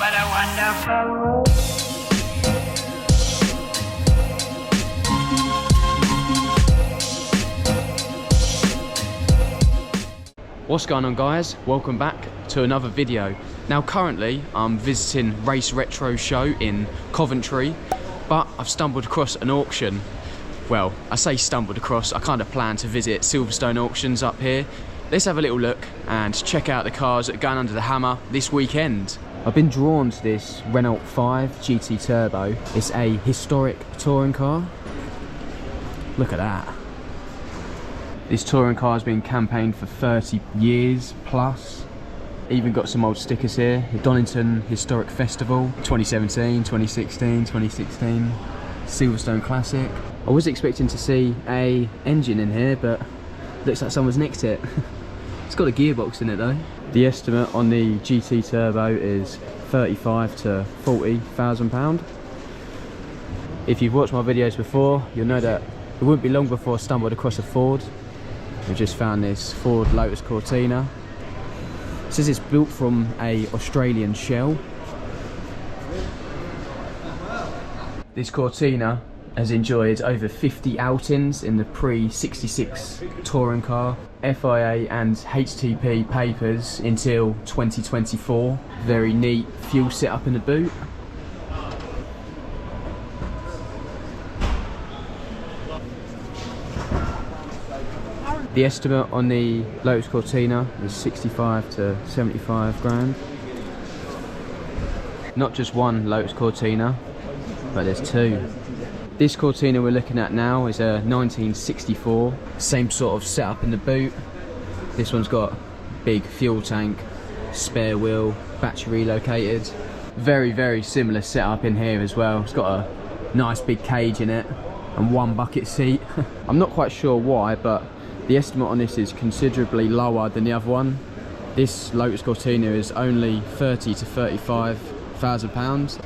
what a wonderful world. What's going on, guys? Welcome back to another video. Now currently I'm visiting Race Retro Show in Coventry, but I've stumbled across an auction. Well, I say stumbled across, I kind of plan to visit Silverstone Auctions up here. Let's have a little look and check out the cars that are going under the hammer this weekend. I've been drawn to this Renault 5 GT Turbo. It's a historic touring car. Look at that. This touring car has been campaigned for 30 years plus. Even got some old stickers here. The Donington Historic Festival, 2017, 2016, 2016. Silverstone Classic. I was expecting to see a engine in here, but looks like someone's nicked it. It's got a gearbox in it though. The estimate on the GT Turbo is 35 to 40,000 pound. If you've watched my videos before, you'll know that it wouldn't be long before I stumbled across a Ford. We just found this Ford Lotus Cortina. It says it's built from a Australian shell. This Cortina has enjoyed over 50 outings in the pre-66 touring car, FIA and HTP papers until 2024. Very neat fuel setup in the boot. The estimate on the Lotus Cortina is 65 to 75 grand. Not just one Lotus Cortina, but there's two. This Cortina we're looking at now is a 1964, same sort of setup in the boot. This one's got big fuel tank, spare wheel, battery relocated. Very, very similar setup in here as well. It's got a nice big cage in it and one bucket seat. I'm not quite sure why, but the estimate on this is considerably lower than the other one. This Lotus Cortina is only 30 to 35,000 pounds.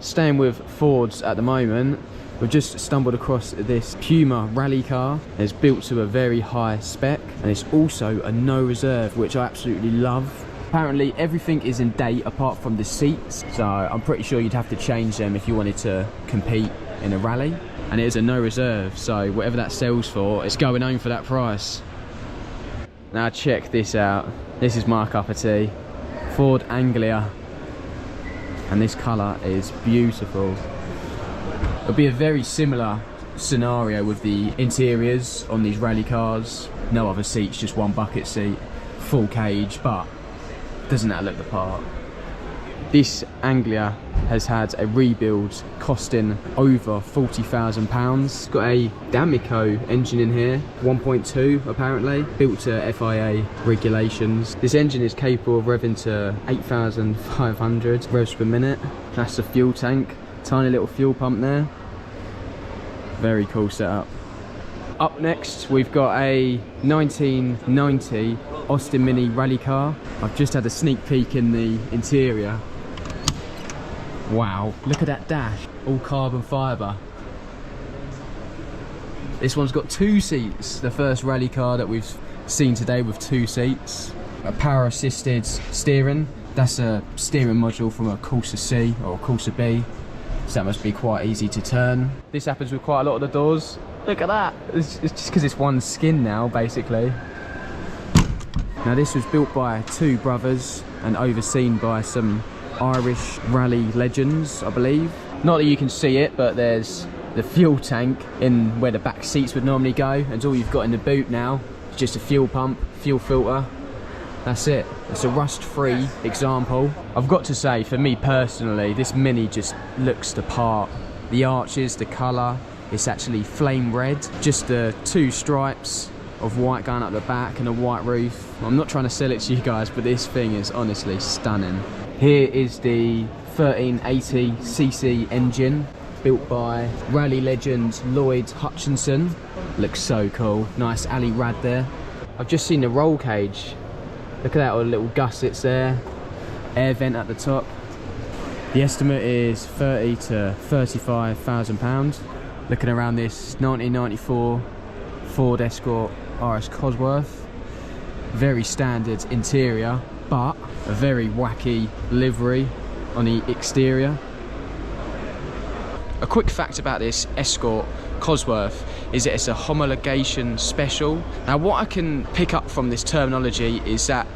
Staying with Fords at the moment, we've just stumbled across this Puma rally car. It's built to a very high spec and it's also a no reserve, which I absolutely love. Apparently everything is in date apart from the seats, so I'm pretty sure you'd have to change them if you wanted to compete in a rally. And it is a no reserve, so whatever that sells for, it's going home for that price. Now check this out. This is my cup of tea. Ford Anglia. And this colour is beautiful. It'll be a very similar scenario with the interiors on these rally cars. No other seats, just one bucket seat, full cage, but doesn't that look the part? This Anglia has had a rebuild costing over £40,000. Got a D'Amico engine in here, 1.2 apparently, built to FIA regulations. This engine is capable of revving to 8,500 revs per minute. That's the fuel tank, tiny little fuel pump there. Very cool setup. Up next we've got a 1990 Austin Mini rally car. I've just had a sneak peek in the interior. Wow, look at that dash, all carbon fibre. This one's got two seats, the first rally car that we've seen today with two seats. A power assisted steering, that's a steering module from a Corsa C or a Corsa B, so that must be quite easy to turn. This happens with quite a lot of the doors. Look at that, it's just because it's one skin now basically. Now this was built by two brothers and overseen by some Irish rally legends, I believe. Not that you can see it, but there's the fuel tank in where the back seats would normally go, and all you've got in the boot now is just a fuel pump, fuel filter. That's it. It's a rust-free example. I've got to say, for me personally, this Mini just looks the part. The arches, the colour, it's actually flame red. Just the two stripes of white going up the back and a white roof. I'm not trying to sell it to you guys, but this thing is honestly stunning. Here is the 1380cc engine built by rally legend Lloyd Hutchinson. Looks so cool. Nice alley rad there. I've just seen the roll cage. Look at that, all the little gussets there. Air vent at the top. The estimate is 30 to 35,000 pounds. Looking around this 1994 Ford Escort RS Cosworth. Very standard interior, but a very wacky livery on the exterior. A quick fact about this Escort Cosworth is that it's a homologation special. Now what I can pick up from this terminology is that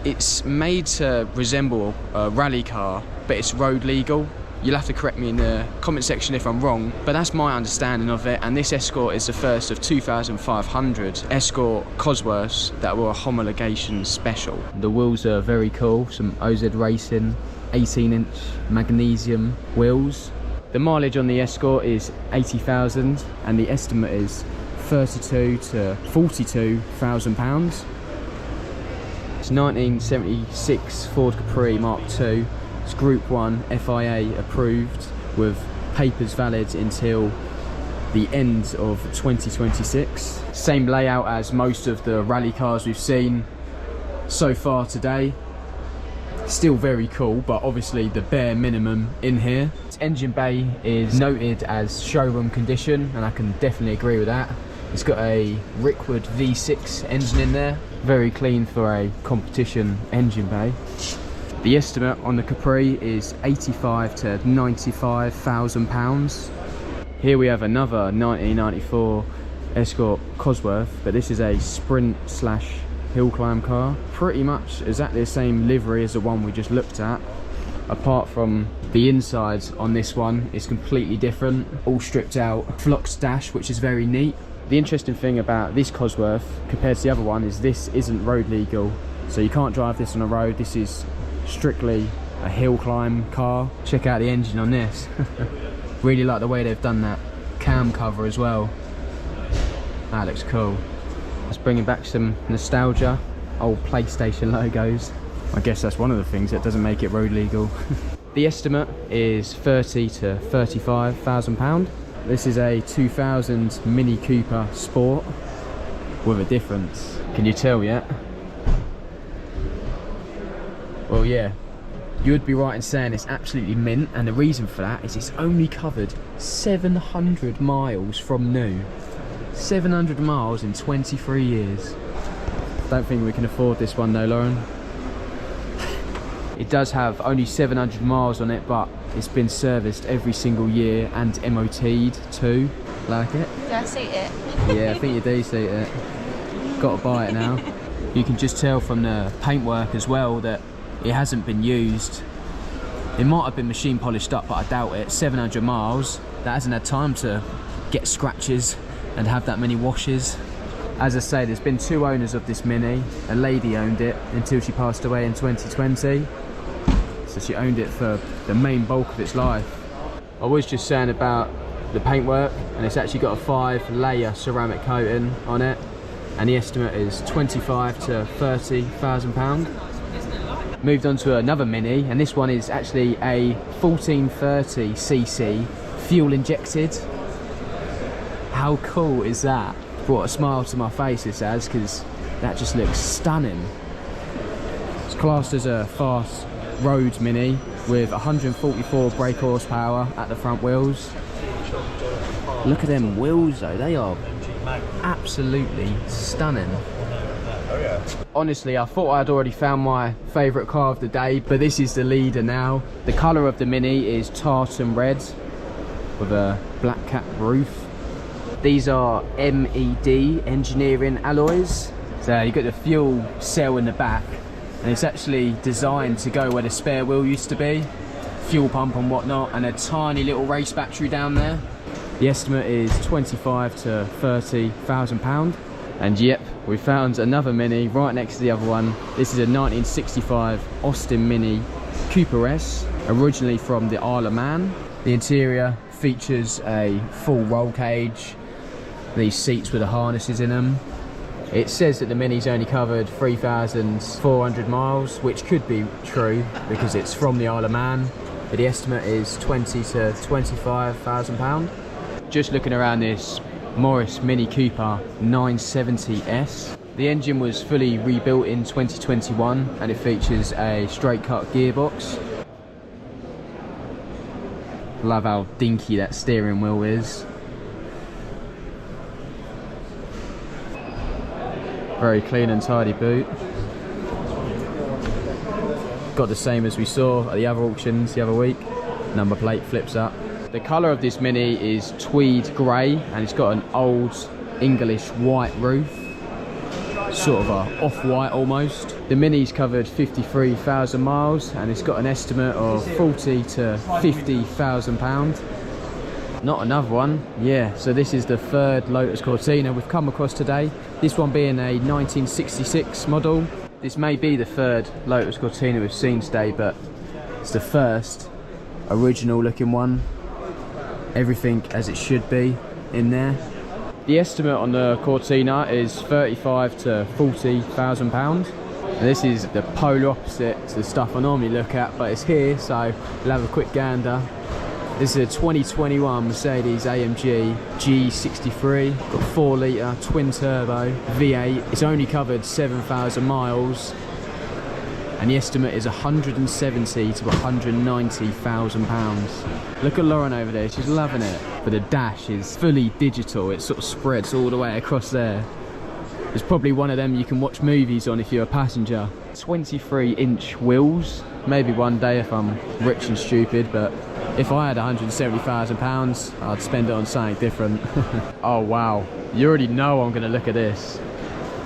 it's made to resemble a rally car, but it's road legal. You'll have to correct me in the comment section if I'm wrong, but that's my understanding of it. And this Escort is the first of 2,500 Escort Cosworths that were a homologation special. The wheels are very cool, some OZ Racing 18-inch magnesium wheels. The mileage on the Escort is 80,000 and the estimate is 32 to 42,000 pounds. It's 1976 Ford Capri Mark II. It's Group 1 FIA approved with papers valid until the end of 2026. Same layout as most of the rally cars we've seen so far today. Still very cool, but obviously the bare minimum in here. Its engine bay is noted as showroom condition, and I can definitely agree with that. It's got a Rickwood V6 engine in there, very clean for a competition engine bay. The estimate on the Capri is 85 to 95,000 pounds. Here we have another 1994 Escort Cosworth, but this is a sprint slash hill climb car. Pretty much exactly the same livery as the one we just looked at, apart from the inside on this one is completely different. All stripped out flux dash, which is very neat. The interesting thing about this Cosworth compared to the other one is this isn't road legal, so you can't drive this on a road. This is strictly a hill climb car. Check out the engine on this. Really like the way they've done that cam cover as well. That looks cool. It's bringing back some nostalgia. Old PlayStation logos. I guess that's one of the things that doesn't make it road legal. The estimate is 30 to 35,000 pound. This is a 2000 Mini Cooper Sport with a difference. Can you tell yet? Well, yeah, you would be right in saying it's absolutely mint, and the reason for that is it's only covered 700 miles from new. 700 miles in 23 years. Don't think we can afford this one though, Lauren. It does have only 700 miles on it, but it's been serviced every single year and MOT'd too. Like it? Do I see it? Yeah, I think you do see it. Got to buy it now. You can just tell from the paintwork as well that it hasn't been used. It might have been machine polished up, but I doubt it. 700 miles, that hasn't had time to get scratches and have that many washes. As I say, there's been two owners of this Mini. A lady owned it until she passed away in 2020. So she owned it for the main bulk of its life. I was just saying about the paintwork, and it's actually got a 5-layer ceramic coating on it, and the estimate is 25 to 30,000 pound. Moved on to another Mini, and this one is actually a 1430cc fuel injected. How cool is that? Brought a smile to my face, this has, because that just looks stunning. It's classed as a fast road Mini with 144 brake horsepower at the front wheels. Look at them wheels though, they are absolutely stunning. Honestly, I thought I'd already found my favourite car of the day, but this is the leader now. The colour of the Mini is tartan red with a black cap roof. These are MED engineering alloys. So you've got the fuel cell in the back, and it's actually designed to go where the spare wheel used to be. Fuel pump and whatnot, and a tiny little race battery down there. The estimate is 25 to 30,000 pound. And yep, we found another Mini right next to the other one. This is a 1965 Austin Mini Cooper S, originally from the Isle of Man. The interior features a full roll cage, these seats with the harnesses in them. It says that the Mini's only covered 3,400 miles, which could be true because it's from the Isle of Man, but the estimate is 20 to 25,000 pound. Just looking around this Morris Mini Cooper 970S. The engine was fully rebuilt in 2021 and it features a straight cut gearbox. Love how dinky that steering wheel is. Very clean and tidy boot. Got the same as we saw at the other auctions the other week. Number plate flips up. The colour of this Mini is tweed grey, and it's got an old English white roof, sort of a off-white almost. The Mini's covered 53,000 miles, and it's got an estimate of 40 to 50,000 pounds. Not another one. Yeah, so this is the third Lotus Cortina we've come across today. This one being a 1966 model. This may be the third Lotus Cortina we've seen today, but it's the first original looking one. Everything as it should be in there. The estimate on the Cortina is 35 to 40,000 pounds. This is the polar opposite to the stuff I normally look at, but it's here, so we'll have a quick gander. This is a 2021 Mercedes AMG G63, got 4 litre twin turbo V8. It's only covered 7,000 miles, and the estimate is 170 to 190,000 pounds. Look at Lauren over there, she's loving it. But the dash is fully digital, it sort of spreads all the way across there. It's probably one of them you can watch movies on if you're a passenger. 23-inch wheels, maybe one day if I'm rich and stupid, but if I had 170,000 pounds, I'd spend it on something different. Oh wow, you already know I'm gonna look at this.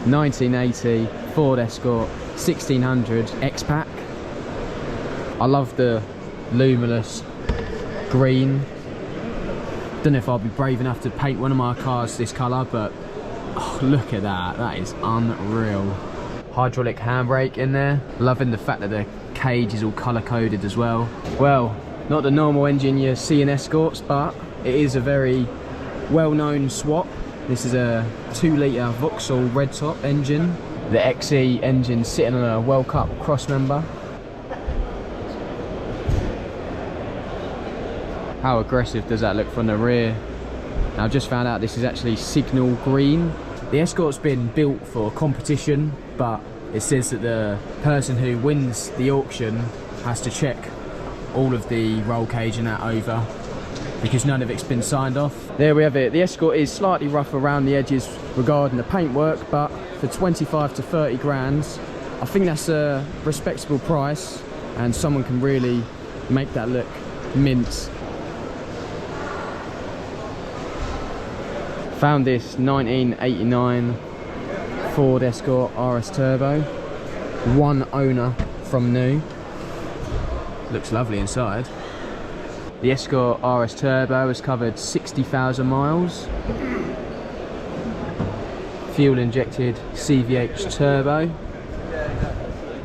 1980 Ford Escort 1600 X-Pack. I love the luminous green. Don't know if I'll be brave enough to paint one of my cars this colour, but oh, look at that, that is unreal. Hydraulic handbrake in there. Loving the fact that the cage is all colour coded as well. Well, not the normal engine you see in Escorts, but it is a very well-known swap. This is a 2 litre Vauxhall red top engine. The XE engine sitting on a World Cup cross member. How aggressive does that look from the rear? Now I've just found out this is actually signal green. The Escort's been built for competition, but it says that the person who wins the auction has to check all of the roll cage and that over, because none of it's been signed off. There we have it. The Escort is slightly rough around the edges regarding the paintwork, but for 25 to 30 grand, I think that's a respectable price, and someone can really make that look mint. Found this 1989 Ford Escort RS Turbo, one owner from new. Looks lovely inside. The Escort RS Turbo has covered 60,000 miles. Fuel injected CVH turbo.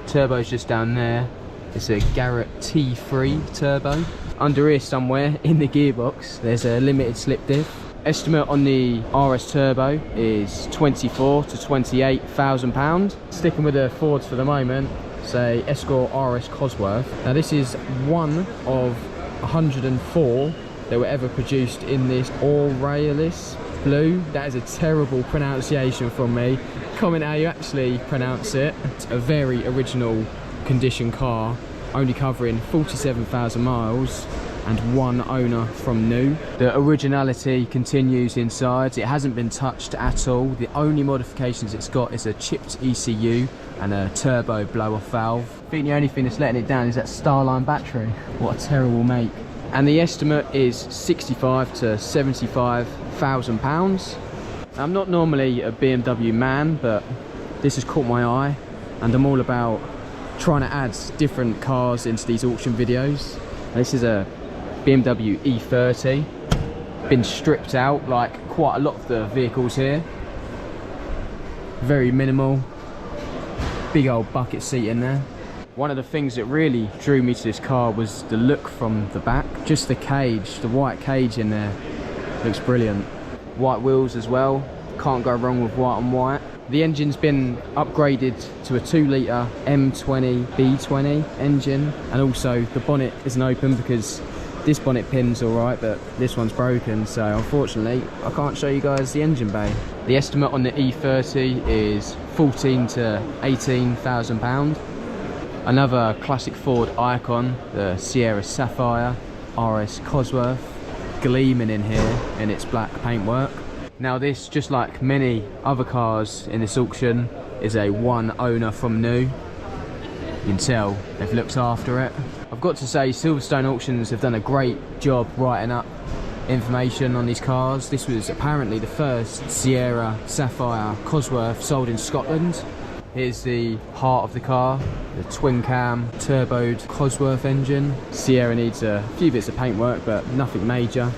Turbo's just down there. It's a Garrett T3 turbo. Under here somewhere in the gearbox there's a limited slip diff. Estimate on the RS Turbo is 24 to 28,000 pounds. Sticking with the Fords for the moment, say Escort RS Cosworth. Now this is one of 104 that were ever produced in this Aurealis blue. That is a terrible pronunciation from me. Comment how you actually pronounce it. It's a very original condition car, only covering 47,000 miles and one owner from new. The originality continues inside. It hasn't been touched at all. The only modifications it's got is a chipped ECU and a turbo blow-off valve. I think the only thing that's letting it down is that Starline battery. What a terrible make. And the estimate is 65 to 75,000 pounds. I'm not normally a BMW man, but this has caught my eye, and I'm all about trying to add different cars into these auction videos. And this is a BMW E30, been stripped out like quite a lot of the vehicles here. Very minimal, big old bucket seat in there. One of the things that really drew me to this car was the look from the back. Just the cage, the white cage in there, looks brilliant. White wheels as well, can't go wrong with white on white. The engine's been upgraded to a 2 litre M20 B20 engine, and also the bonnet isn't open because this bonnet pin's alright, but this one's broken, so unfortunately I can't show you guys the engine bay. The estimate on the E30 is 14 to 18,000 pounds. Another classic Ford icon, the Sierra Sapphire RS Cosworth, gleaming in here in its black paintwork. Now this, just like many other cars in this auction, is a one owner from new. You can tell they've looked after it. I've got to say, Silverstone Auctions have done a great job writing up information on these cars. This was apparently the first Sierra Sapphire Cosworth sold in Scotland. Here's the heart of the car, the twin cam turboed Cosworth engine. Sierra needs a few bits of paintwork, but nothing major.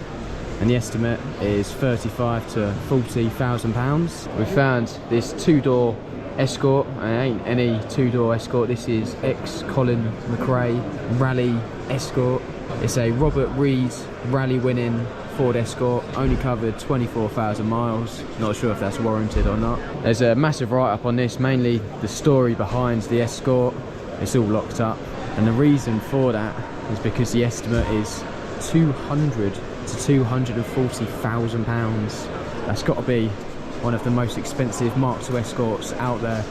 And the estimate is £35,000 to £40,000. We found this two-door Escort, and it ain't any two-door Escort. This is ex-Colin McRae Rally Escort. It's a Robert Reed rally winning Ford Escort, only covered 24,000 miles. Not sure if that's warranted or not. There's a massive write-up on this, mainly the story behind the Escort. It's all locked up, and the reason for that is because the estimate is £200,000 to £240,000. That's got to be one of the most expensive Mark II Escorts out there.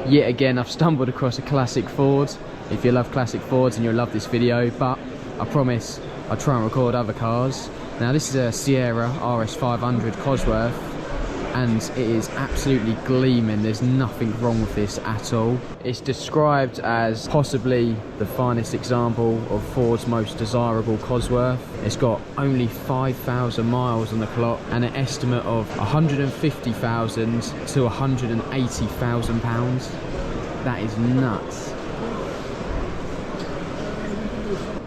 Yet again, I've stumbled across a classic Ford. If you love classic Fords, then you'll love this video, but I promise I'll try and record other cars. Now this is a Sierra RS500 Cosworth, and it is absolutely gleaming. There's nothing wrong with this at all. It's described as possibly the finest example of Ford's most desirable Cosworth. It's got only 5,000 miles on the clock and an estimate of £150,000 to £180,000. That is nuts.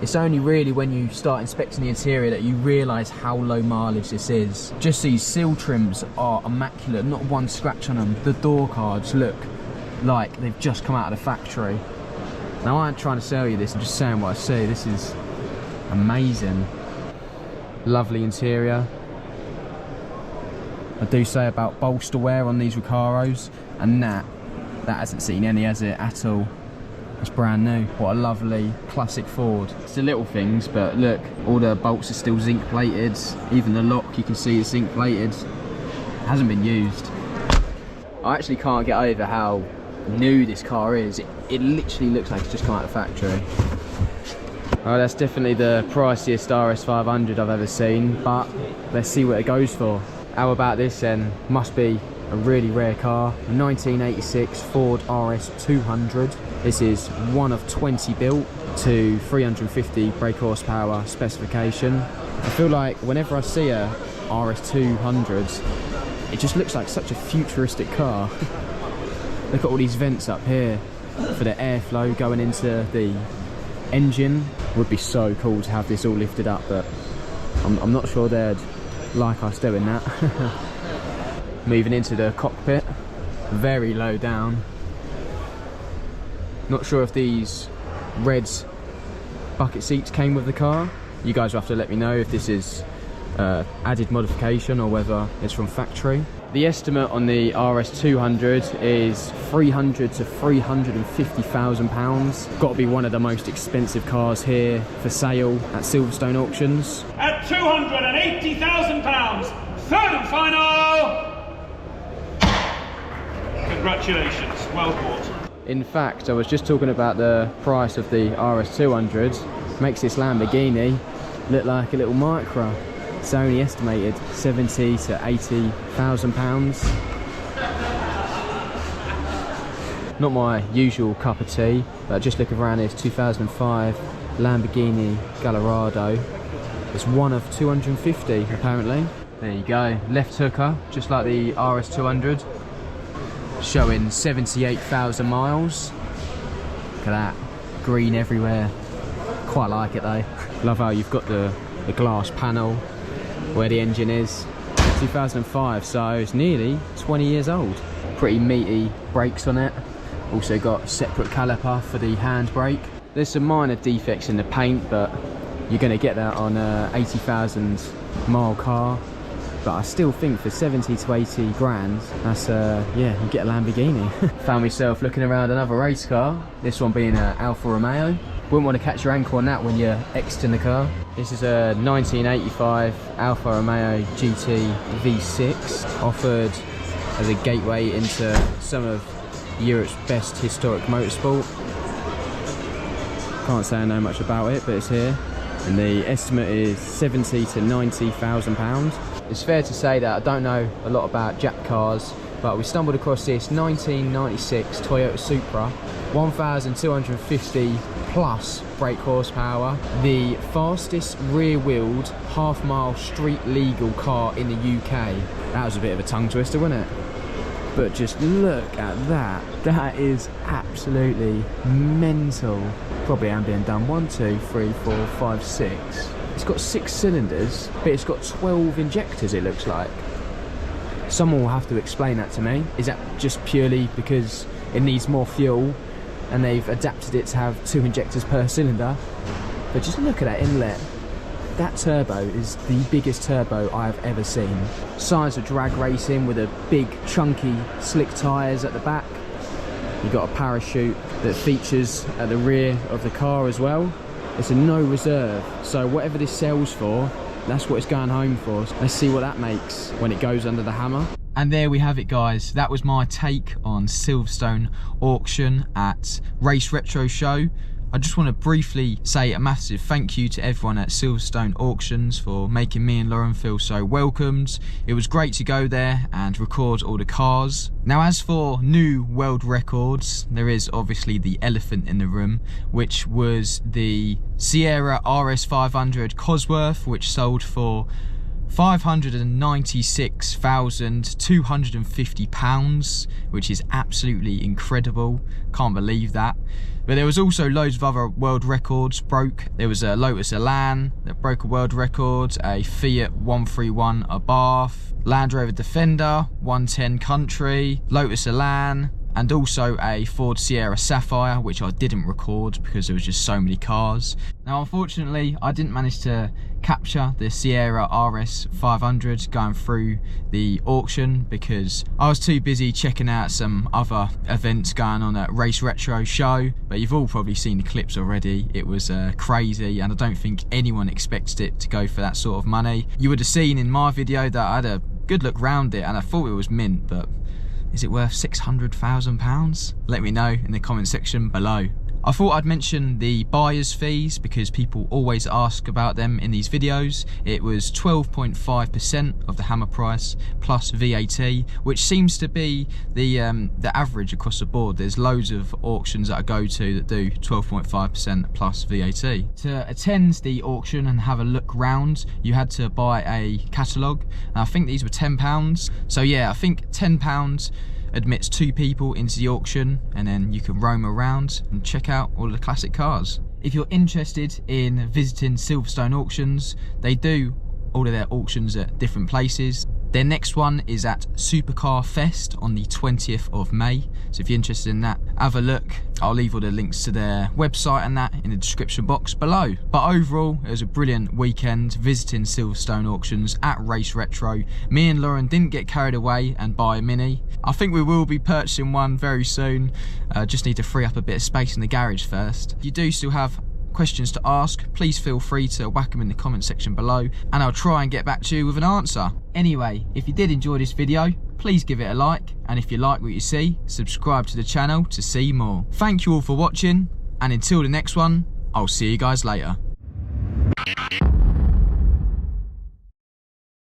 It's only really when you start inspecting the interior that you realise how low mileage this is. Just these seal trims are immaculate, not one scratch on them. The door cards look like they've just come out of the factory. Now I ain't trying to sell you this, I'm just saying what I see. This is amazing. Lovely interior. I do say about bolster wear on these Recaros, and that hasn't seen any, has it, at all. It's brand new. What a lovely classic Ford. It's the little things, but look, all the bolts are still zinc plated. Even the lock, you can see it's zinc plated. It hasn't been used. I actually can't get over how new this car is. It literally looks like it's just come out of the factory. Oh, that's definitely the priciest RS500 I've ever seen, but let's see what it goes for. How about this then? Must be a really rare car. A 1986 Ford RS200. This is one of 20 built to 350 brake horsepower specification. I feel like whenever I see a RS200, it just looks like such a futuristic car. Look at all these vents up here for the airflow going into the engine. Would be so cool to have this all lifted up, but I'm not sure they'd like us doing that. Moving into the cockpit, very low down. Not sure if these red bucket seats came with the car. You guys will have to let me know if this is added modification or whether it's from factory. The estimate on the RS200 is £300,000 to £350,000. Got to be one of the most expensive cars here for sale at Silverstone Auctions. At £280,000, third and final. Congratulations, well bought. In fact, I was just talking about the price of the RS200. Makes this Lamborghini look like a little micro. It's only estimated £70,000 to £80,000. Not my usual cup of tea, but just looking around this 2005 Lamborghini Gallardo. It's one of 250 apparently. There you go, left hooker, just like the RS200. Showing 78,000 miles. Look at that, green everywhere. Quite like it though. Love how you've got the glass panel where the engine is. 2005, so it's nearly 20 years old. Pretty meaty brakes on it. Also got a separate caliper for the handbrake. There's some minor defects in the paint, but you're going to get that on a 80,000 mile car. But I still think for 70 to 80 grand, that's yeah, you get a Lamborghini. Found myself looking around another race car, this one being an Alfa Romeo. Wouldn't want to catch your ankle on that when you're exiting the car. This is a 1985 Alfa Romeo GT V6, offered as a gateway into some of Europe's best historic motorsport. Can't say I know much about it, but it's here. And the estimate is £70,000 to £90,000. It's fair to say that I don't know a lot about Jap cars, but we stumbled across this 1996 Toyota Supra, 1,250 plus brake horsepower. The fastest rear-wheeled half-mile street legal car in the UK. That was a bit of a tongue twister, wasn't it? But just look at that. That is absolutely mental. Probably am being done 1, 2, 3, 4, 5, 6. It's got 6 cylinders, but it's got 12 injectors, it looks like. Someone will have to explain that to me. Is that just purely because it needs more fuel and they've adapted it to have 2 injectors per cylinder? But just look at that inlet. That turbo is the biggest turbo I have ever seen. Size of drag racing with a big chunky slick tyres at the back. You've got a parachute that features at the rear of the car as well. It's a no reserve, so whatever this sells for, that's what it's going home for. Let's see what that makes when it goes under the hammer. And there we have it, guys. That was my take on Silverstone Auction at Race Retro Show. I just want to briefly say a massive thank you to everyone at Silverstone Auctions for making me and Lauren feel so welcomed. It was great to go there and record all the cars. Now, as for new world records, there is obviously the elephant in the room, which was the Sierra RS500 Cosworth, which sold for £596,250, which is absolutely incredible. Can't believe that. But there was also loads of other world records broke. There was a Lotus Elan that broke a world record, a Fiat 131 Abarth, Land Rover Defender 110 Country, Lotus Elan, and also a Ford Sierra Sapphire, which I didn't record because there was just so many cars. Now, unfortunately, I didn't manage to capture the Sierra RS500 going through the auction because I was too busy checking out some other events going on at Race Retro Show. But you've all probably seen the clips already. It was crazy, and I don't think anyone expected it to go for that sort of money. You would have seen in my video that I had a good look round it and I thought it was mint, but is it worth £600,000? Let me know in the comment section below. I thought I'd mention the buyer's fees because people always ask about them in these videos. It was 12.5% of the hammer price plus VAT, which seems to be the average across the board. There's loads of auctions that I go to that do 12.5% plus VAT. To attend the auction and have a look round, you had to buy a catalogue. I think these were £10. So yeah, I think £10 admits 2 people into the auction, and then you can roam around and check out all the classic cars. If you're interested in visiting Silverstone Auctions, they do all of their auctions at different places. Their next one is at Supercar Fest on the 20th of May. So if you're interested in that, have a look. I'll leave all the links to their website and that in the description box below. But overall, it was a brilliant weekend visiting Silverstone Auctions at Race Retro. Me and Lauren didn't get carried away and buy a Mini. I think we will be purchasing one very soon. Just need to free up a bit of space in the garage first. If you do still have questions to ask, please feel free to whack them in the comment section below and I'll try and get back to you with an answer. Anyway, if you did enjoy this video, please give it a like, and if you like what you see, subscribe to the channel to see more. Thank you all for watching, and until the next one, I'll see you guys later.